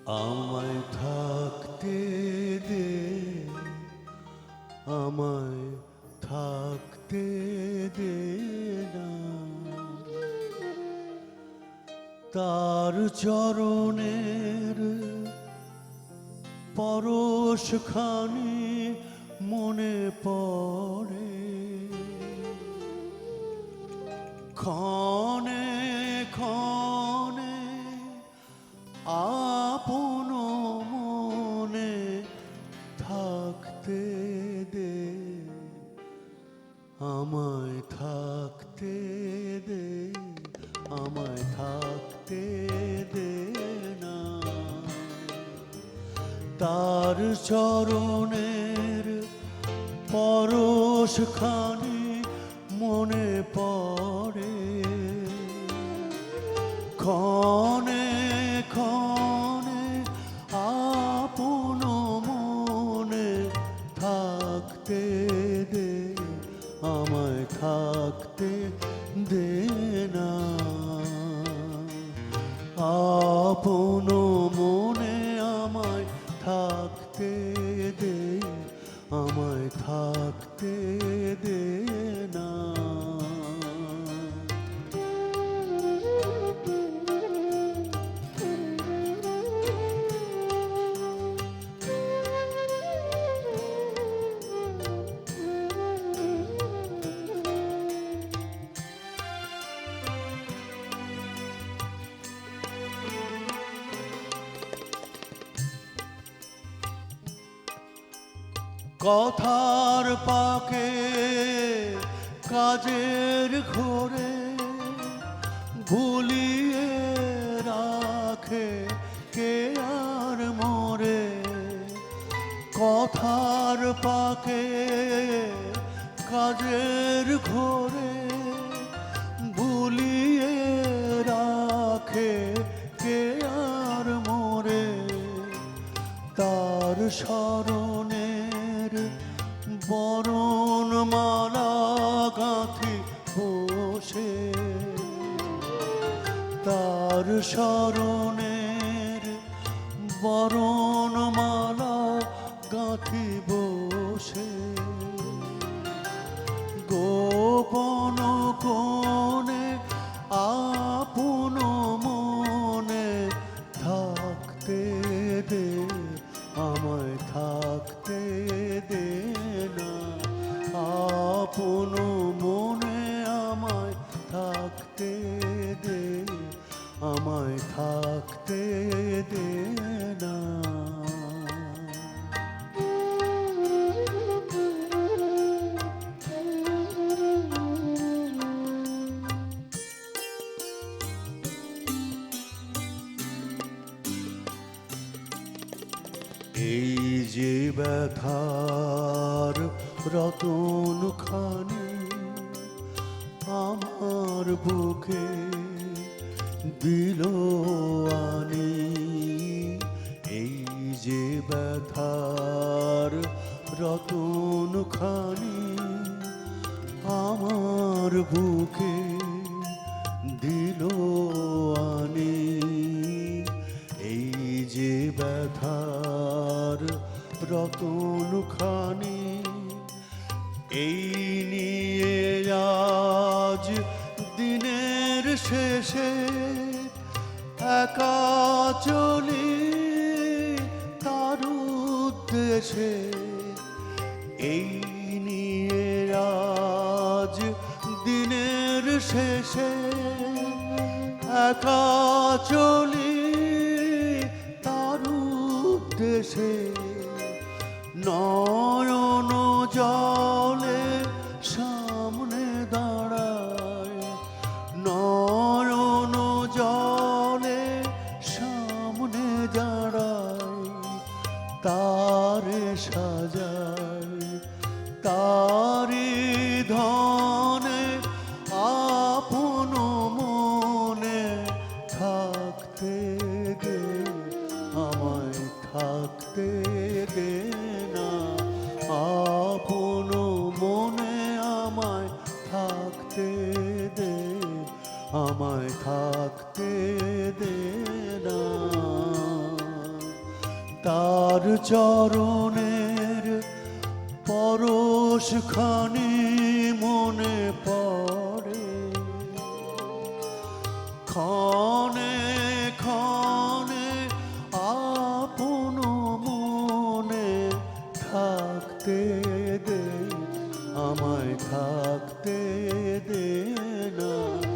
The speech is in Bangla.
আমায় থাকতে দে, আমায় থাকতে দে না। তার চরণের পরশখানি মনে পড়ে, ক্ষণে ক্ষণে আপন মনে থাকতে দে, আমায় থাকতে দে, আমায় থাকতে দে না। তার চরণের পরশখানি মনে পড়ে, ক্ষণে ক্ষণে আপন মনে থাকতে দে, আমায় থাকতে দে না। আপন মনে আমায় থাকতে দে, আমায় থাকতে দে না। কথার পাকে কাজের ঘোরে ভুলিয়ে রাখে কে আর মরে। কথার পাকে কাজের ঘোরে ভুলিয়ে রাখে কে আর মরে। তার স্মরণের বরণ মালা গাঁথি বসে, তার স্মরণের বরণ মালা গাঁথি বসে। গোপন কোণে আপন মনে থাকতে দে, আমায় থাকতে দে না। আপন মনে আমায় থাকতে দে, আমায় থাকতে দে না। এই যে ব্যথার রতন খানি আমার বুকে দিল আনি, এই যে ব্যথার রতন খানি আমার বুকে দিল আনি। এই যে ব্যথার রতন খানি এই নিয়ে আজ দিনের শেষে একা চলি তার উদ্দেশে। এই নিয়ে আজ দিনের শেষে একা চলি তার উদ্দেশে। নয়ন জলে সামনে দাঁড়ায়, নয়ন জলে সামনে দাঁড়ায়, তারে সাজায় তারি ধনে আপন মনে থাকতে দে, আমায় থাকতে দে না। আপন মনে আমায় থাকতে দে, আমায় থাকতে দে না। তার চরণের পরশ খানি মনে পড়ে, ক্ষণে ক্ষণে আপন মনে থাকতে দে, আমায় থাকতে দে না।